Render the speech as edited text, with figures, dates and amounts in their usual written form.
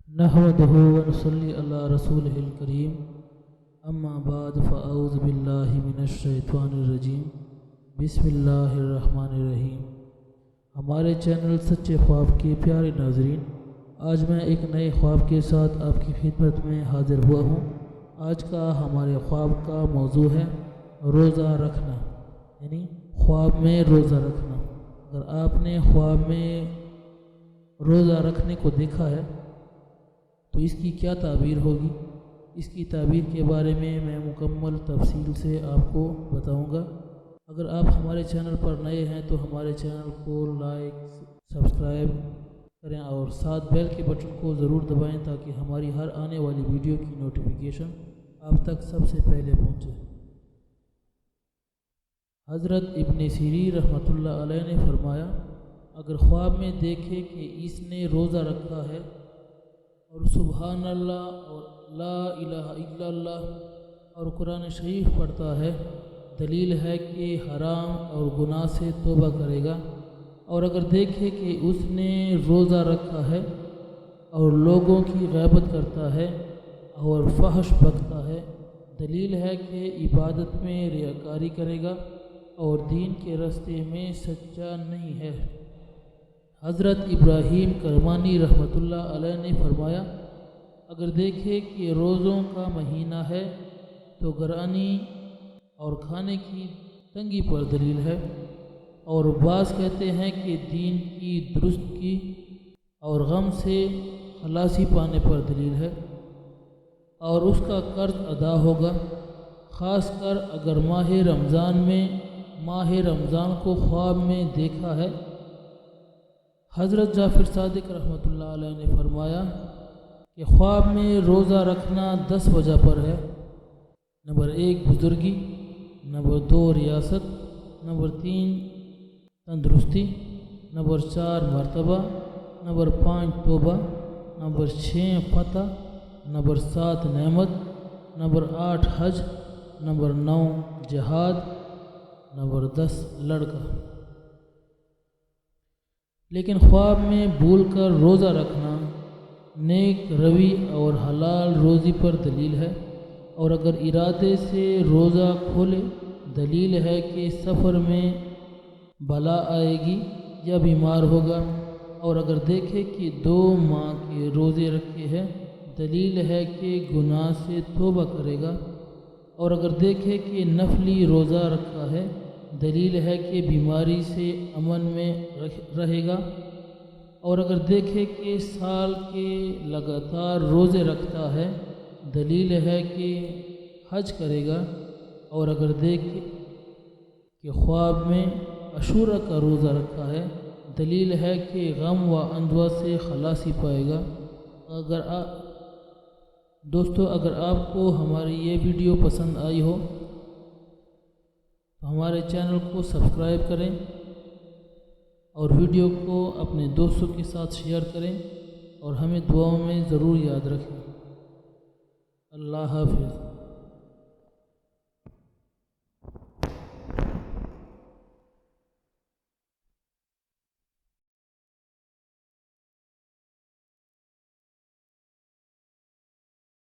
نحمده ونصلي على رسوله الكريم اما بعد فاعوذ باللہ من الشیطان الرجیم بسم اللہ الرحمن الرحیم۔ ہمارے چینل سچے خواب کے پیارے ناظرین، آج میں ایک نئے خواب کے ساتھ آپ کی خدمت میں حاضر ہوا ہوں۔ آج کا ہمارے خواب کا موضوع ہے روزہ رکھنا، یعنی خواب میں روزہ رکھنا۔ اگر آپ نے خواب میں روزہ رکھنے کو دیکھا ہے تو اس کی کیا تعبیر ہوگی، اس کی تعبیر کے بارے میں مکمل تفصیل سے آپ کو بتاؤں گا۔ اگر آپ ہمارے چینل پر نئے ہیں تو ہمارے چینل کو لائک سبسکرائب کریں اور ساتھ بیل کے بٹن کو ضرور دبائیں تاکہ ہماری ہر آنے والی ویڈیو کی نوٹیفیکیشن آپ تک سب سے پہلے پہنچے۔ حضرت ابن سیرین رحمۃ اللہ علیہ نے فرمایا، اگر خواب میں دیکھے کہ اس نے روزہ رکھا ہے اور سبحان اللہ اور لا الہ الا اللہ اور قرآن شریف پڑھتا ہے، دلیل ہے کہ حرام اور گناہ سے توبہ کرے گا۔ اور اگر دیکھے کہ اس نے روزہ رکھا ہے اور لوگوں کی غیبت کرتا ہے اور فحش بکتا ہے، دلیل ہے کہ عبادت میں ریاکاری کرے گا اور دین کے راستے میں سچا نہیں ہے۔ حضرت ابراہیم کرمانی رحمۃ اللہ علیہ نے فرمایا، اگر دیکھے کہ روزوں کا مہینہ ہے تو گرانی اور کھانے کی تنگی پر دلیل ہے، اور بعض کہتے ہیں کہ دین کی درستگی اور غم سے خلاصی پانے پر دلیل ہے اور اس کا قرض ادا ہوگا، خاص کر اگر ماہ رمضان کو خواب میں دیکھا ہے۔ حضرت جعفر صادق رحمۃ اللہ علیہ نے فرمایا کہ خواب میں روزہ رکھنا 10 وجہ پر ہے۔ نمبر 1 بزرگی، نمبر 2 ریاست، نمبر 3 تندرستی، نمبر 4 مرتبہ، نمبر 5 توبہ، نمبر 6 فتح، نمبر 7 نعمت، نمبر 8 حج، نمبر 9 جہاد، نمبر 10 لڑکا۔ لیکن خواب میں بھول کر روزہ رکھنا نیک روی اور حلال روزی پر دلیل ہے، اور اگر ارادے سے روزہ کھولے دلیل ہے کہ سفر میں بلا آئے گی یا بیمار ہوگا، اور اگر دیکھے کہ 2 ماہ کے روزے رکھے ہیں دلیل ہے کہ گناہ سے توبہ کرے گا، اور اگر دیکھے کہ نفلی روزہ رکھا ہے دلیل ہے کہ بیماری سے امن میں رہے گا، اور اگر دیکھے کہ سال کے لگاتار روزے رکھتا ہے دلیل ہے کہ حج کرے گا، اور اگر دیکھے کہ خواب میں عاشوراء کا روزہ رکھا ہے دلیل ہے کہ غم و اندوہ سے خلاصی پائے گا۔ اگر آپ کو ہماری یہ ویڈیو پسند آئی ہو تو ہمارے چینل کو سبسکرائب کریں اور ویڈیو کو اپنے دوستوں کے ساتھ شیئر کریں اور ہمیں دعاؤں میں ضرور یاد رکھیں۔ اللہ حافظ۔